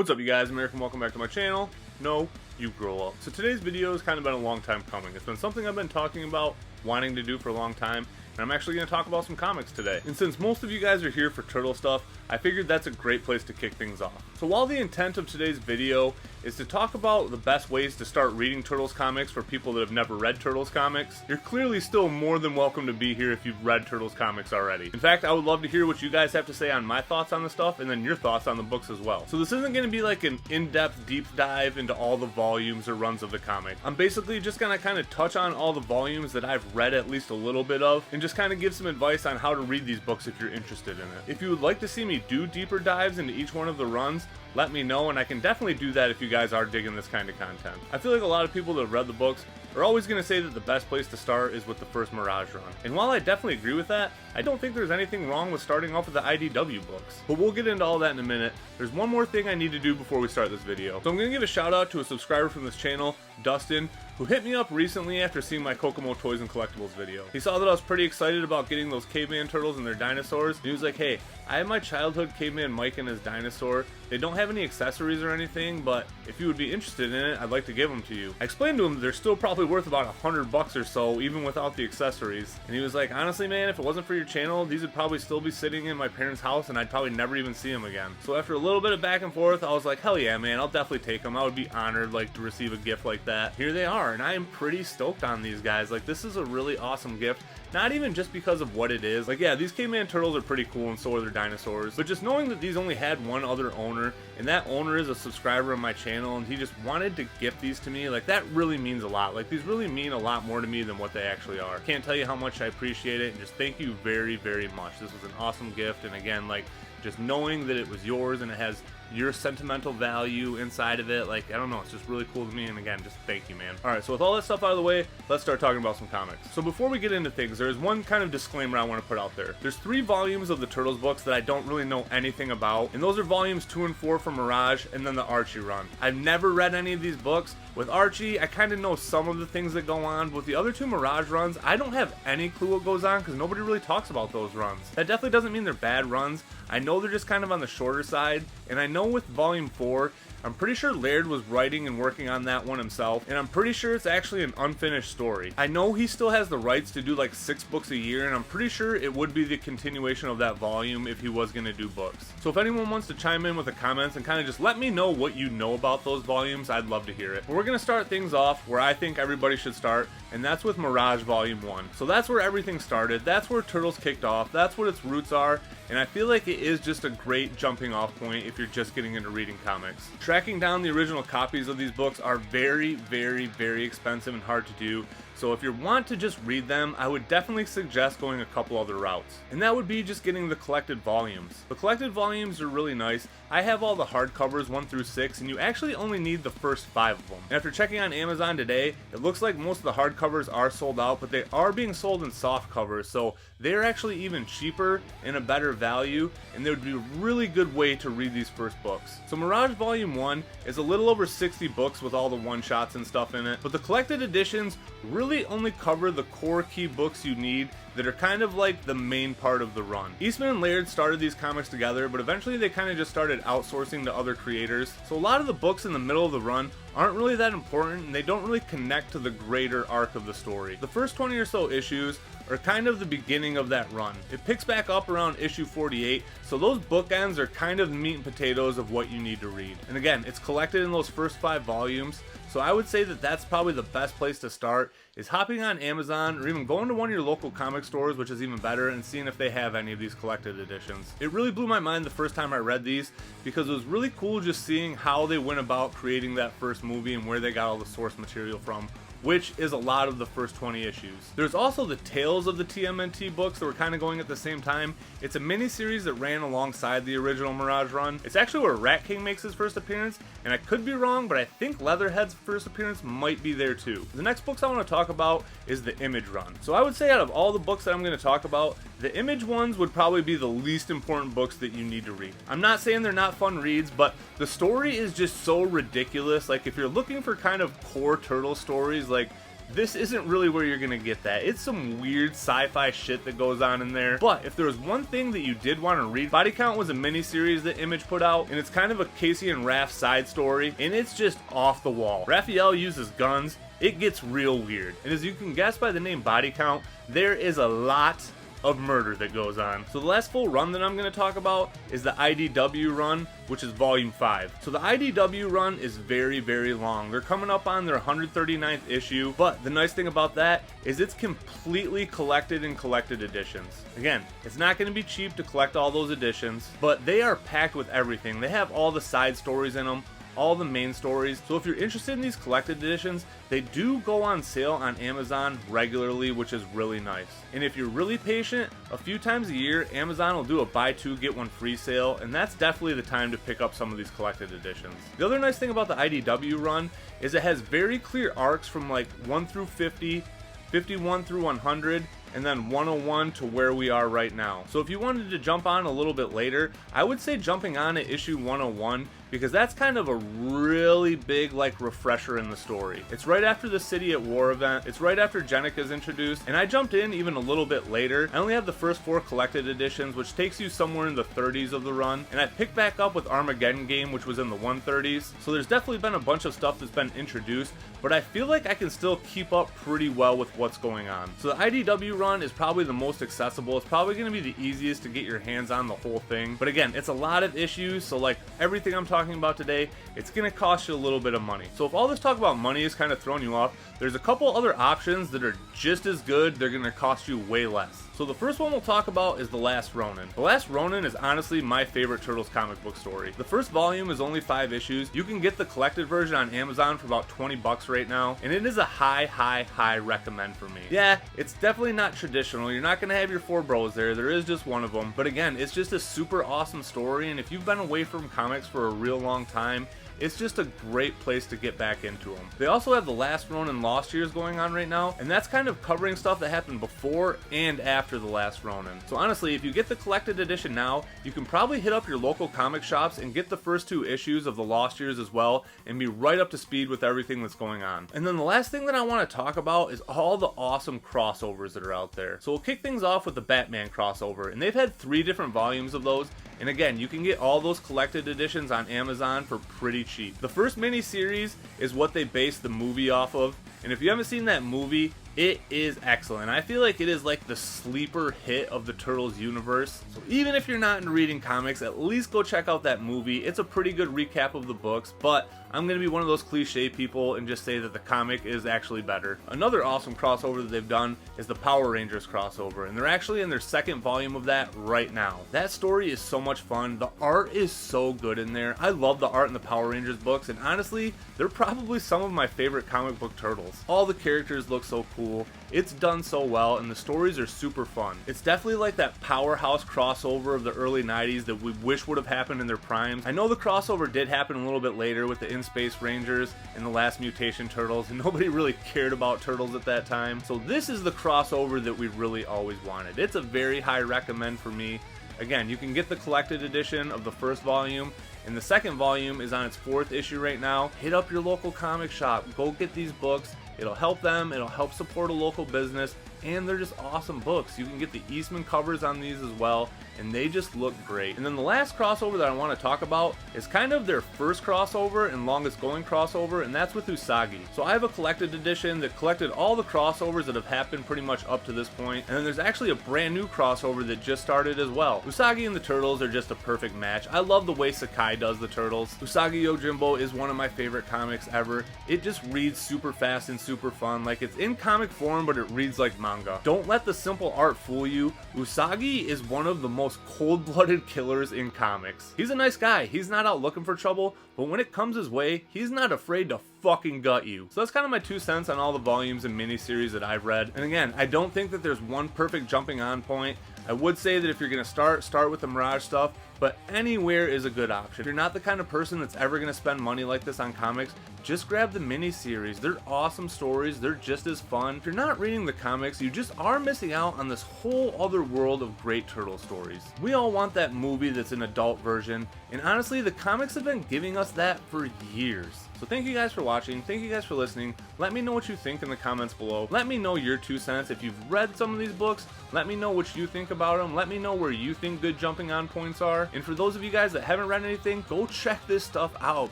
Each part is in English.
What's up, you guys? I'm Eric and welcome back to my channel. No, you grow up. So today's video has kind of been a long time coming. It's been something I've been talking about, wanting to do for a long time, and I'm actually going to talk about some comics today. And since most of you guys are here for Turtle stuff, I figured that's a great place to kick things off. So while the intent of today's video is to talk about the best ways to start reading Turtles comics for people that have never read Turtles comics, you're clearly still more than welcome to be here if you've read Turtles comics already. In fact, I would love to hear what you guys have to say on my thoughts on the stuff and then your thoughts on the books as well. So this isn't going to be like an in-depth deep dive into all the volumes or runs of the comic. I'm basically just going to kind of touch on all the volumes that I've read at least a little bit of and just kind of give some advice on how to read these books if you're interested in it. If you would like to see me do deeper dives into each one of the runs, let me know, and I can definitely do that if you guys are digging this kind of content. I feel like a lot of people that have read the books are always going to say that the best place to start is with the first Mirage run. And while I definitely agree with that, I don't think there's anything wrong with starting off with the IDW books. But we'll get into all that in a minute. There's one more thing I need to do before we start this video. So I'm going to give a shout out to a subscriber from this channel, Dustin, who hit me up recently after seeing my Kokomo Toys and Collectibles video. He saw that I was pretty excited about getting those caveman turtles and their dinosaurs, and he was like, hey, I have my childhood caveman Mike and his dinosaur. They don't have any accessories or anything, but if you would be interested in it, I'd like to give them to you. I explained to him that they're still probably worth about $100 or so, even without the accessories. And he was like, honestly man, if it wasn't for your channel, these would probably still be sitting in my parents' house and I'd probably never even see them again. So after a little bit of back and forth, I was like, hell yeah man, I'll definitely take them. I would be honored to receive a gift like that. Here they are, and I am pretty stoked on these guys. Like, this is a really awesome gift. Not even just because of what it is. Like, yeah, these caveman turtles are pretty cool and so are their dinosaurs. But just knowing that these only had one other owner, and that owner is a subscriber of my channel, and he just wanted to gift these to me, like, that really means a lot. Like, these really mean a lot more to me than what they actually are. Can't tell you how much I appreciate it, and just thank you very, very much. This was an awesome gift, and again, like, just knowing that it was yours and it has your sentimental value inside of it, like, I don't know, it's just really cool to me, and again, just thank you, man. Alright, so with all that stuff out of the way, let's start talking about some comics. So before we get into things, there's one kind of disclaimer I want to put out there. There's 3 volumes of the Turtles books that I don't really know anything about, and those are volumes 2 and 4 from Mirage, and then the Archie run. I've never read any of these books. With Archie, I kind of know some of the things that go on, but with the other 2 Mirage runs, I don't have any clue what goes on, because nobody really talks about those runs. That definitely doesn't mean they're bad runs. I know they're just kind of on the shorter side, and I know with volume 4, I'm pretty sure Laird was writing and working on that one himself, and I'm pretty sure it's actually an unfinished story. I know he still has the rights to do like 6 books a year, and I'm pretty sure it would be the continuation of that volume if he was going to do books. So if anyone wants to chime in with the comments and kind of just let me know what you know about those volumes, I'd love to hear it. But we're going to start things off where I think everybody should start, and that's with Mirage Volume 1. So that's where everything started, that's where Turtles kicked off, that's what its roots are, and I feel like it is just a great jumping off point if you're just getting into reading comics. Tracking down the original copies of these books are very, very, very expensive and hard to do. So if you want to just read them, I would definitely suggest going a couple other routes. And that would be just getting the collected volumes. The collected volumes are really nice. I have all the hardcovers 1 through 6, and you actually only need the first 5 of them. And after checking on Amazon today, it looks like most of the hardcovers are sold out, but they are being sold in soft covers, so they're actually even cheaper and a better value, and they would be a really good way to read these first books. So Mirage Volume 1 is a little over 60 books with all the one-shots and stuff in it, but the collected editions really only cover the core key books you need that are kind of like the main part of the run. Eastman and Laird started these comics together, but eventually they kind of just started outsourcing to other creators. So a lot of the books in the middle of the run aren't really that important, and they don't really connect to the greater arc of the story. The first 20 or so issues are kind of the beginning of that run. It picks back up around issue 48, so those bookends are kind of the meat and potatoes of what you need to read. And again, it's collected in those first 5 volumes, so I would say that that's probably the best place to start, is hopping on Amazon or even going to one of your local comic stores, which is even better, and seeing if they have any of these collected editions. It really blew my mind the first time I read these, because it was really cool just seeing how they went about creating that first movie and where they got all the source material from, which is a lot of the first 20 issues. There's also the Tales of the TMNT books that were kind of going at the same time. It's a mini-series that ran alongside the original Mirage run. It's actually where Rat King makes his first appearance, and I could be wrong, but I think Leatherhead's first appearance might be there too. The next books I want to talk about is the Image run. So I would say out of all the books that I'm going to talk about, the Image ones would probably be the least important books that you need to read. I'm not saying they're not fun reads, but the story is just so ridiculous. Like, if you're looking for kind of core Turtle stories, like this isn't really where you're gonna get that. It's some weird sci-fi shit that goes on in there. But if there was one thing that you did want to read, Body Count was a miniseries that Image put out, and it's kind of a Casey and Raph side story, and it's just off the wall. Raphael uses guns. It gets real weird. And as you can guess by the name Body Count, there is a lot of murder that goes on. So the last full run that I'm going to talk about is the IDW run, which is volume 5. So the IDW run is very, very long. They're coming up on their 139th issue, but the nice thing about that is it's completely collected in collected editions. Again, it's not going to be cheap to collect all those editions, but they are packed with everything. They have all the side stories in them, all the main stories. So if you're interested in these collected editions, they do go on sale on Amazon regularly, which is really nice. And if you're really patient, a few times a year, Amazon will do a buy two, get one free sale, and that's definitely the time to pick up some of these collected editions. The other nice thing about the IDW run is it has very clear arcs from like 1 through 50, 51 through 100, and then 101 to where we are right now. So if you wanted to jump on a little bit later, I would say jumping on at issue 101, because that's kind of a really big like refresher in the story. It's right after the City at War event, it's right after Jenica is introduced, and I jumped in even a little bit later. I only have the first 4 collected editions, which takes you somewhere in the 30s of the run, and I picked back up with Armageddon Game, which was in the 130s. So there's definitely been a bunch of stuff that's been introduced, but I feel like I can still keep up pretty well with what's going on. So the IDW run is probably the most accessible. It's probably going to be the easiest to get your hands on the whole thing, but again, it's a lot of issues, so like everything I'm talking about today, it's going to cost you a little bit of money. So if all this talk about money is kind of throwing you off, there's a couple other options that are just as good. They're going to cost you way less. So the first one we'll talk about is The Last Ronin. The Last Ronin is honestly my favorite Turtles comic book story. The first volume is only 5 issues. You can get the collected version on Amazon for about 20 bucks right now, and it is a high recommend for me. Yeah, it's definitely not traditional. You're not going to have your 4 bros there. There is just one of them. But again, it's just a super awesome story, and if you've been away from comics for a real long time, it's just a great place to get back into them. They also have The Last Ronin Lost Years going on right now, and that's kind of covering stuff that happened before and after The Last Ronin. So honestly, if you get the collected edition now, you can probably hit up your local comic shops and get the first 2 issues of The Lost Years as well, and be right up to speed with everything that's going on. And then the last thing that I want to talk about is all the awesome crossovers that are out there. So we'll kick things off with the Batman crossover, and they've had 3 different volumes of those, and again, you can get all those collected editions on Amazon for pretty cheap. The first mini-series is what they based the movie off of, and if you haven't seen that movie, it is excellent. I feel like it is like the sleeper hit of the Turtles universe. So even if you're not into reading comics, at least go check out that movie. It's a pretty good recap of the books, but I'm going to be one of those cliche people and just say that the comic is actually better. Another awesome crossover that they've done is the Power Rangers crossover, and they're actually in their 2nd volume of that right now. That story is so much fun. The art is so good in there. I love the art in the Power Rangers books, and honestly, they're probably some of my favorite comic book Turtles. All the characters look so cool. It's done so well, and the stories are super fun. It's definitely like that powerhouse crossover of the early 90s that we wish would have happened in their primes. I know the crossover did happen a little bit later with the In-Space Rangers and the Last Mutation Turtles, and nobody really cared about Turtles at that time. So this is the crossover that we really always wanted. It's a very high recommend for me. Again, you can get the collected edition of the first volume, and the 2nd volume is on its 4th issue right now. Hit up your local comic shop. Go get these books. It'll help them, it'll help support a local business, and they're just awesome books. You can get the Eastman covers on these as well, and they just look great. And then the last crossover that I want to talk about is kind of their first crossover and longest going crossover, and that's with Usagi. So I have a collected edition that collected all the crossovers that have happened pretty much up to this point, and then there's actually a brand new crossover that just started as well. Usagi and the Turtles are just a perfect match. I love the way Sakai does the Turtles. Usagi Yojimbo is one of my favorite comics ever. It just reads super fast and super fun. Like, it's in comic form, but it reads like manga. Don't let the simple art fool you. Usagi is one of the most cold-blooded killers in comics. He's a nice guy. He's not out looking for trouble, but when it comes his way, he's not afraid to fucking gut you. So that's kind of my 2 cents on all the volumes and miniseries that I've read. And again, I don't think that there's one perfect jumping on point. I would say that if you're going to start with the Mirage stuff, but anywhere is a good option. If you're not the kind of person that's ever going to spend money like this on comics, just grab the miniseries. They're awesome stories. They're just as fun. If you're not reading the comics, you just are missing out on this whole other world of great Turtle stories. We all want that movie that's an adult version, and honestly, the comics have been giving us that for years. So thank you guys for watching, thank you guys for listening. Let me know what you think in the comments below. Let me know your 2 cents. If you've read some of these books, let me know what you think about them. Let me know where you think good jumping on points are. And for those of you guys that haven't read anything, go check this stuff out,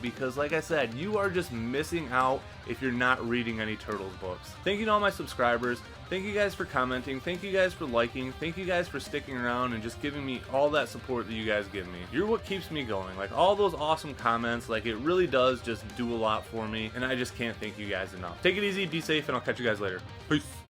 because like I said, you are just missing out if you're not reading any Turtles books. Thank you to all my subscribers. Thank you guys for commenting. Thank you guys for liking. Thank you guys for sticking around and just giving me all that support that you guys give me. You're what keeps me going. Like, all those awesome comments, like, it really does just do a lot for me, and I just can't thank you guys enough. Take it easy, be safe, and I'll catch you guys later. Peace.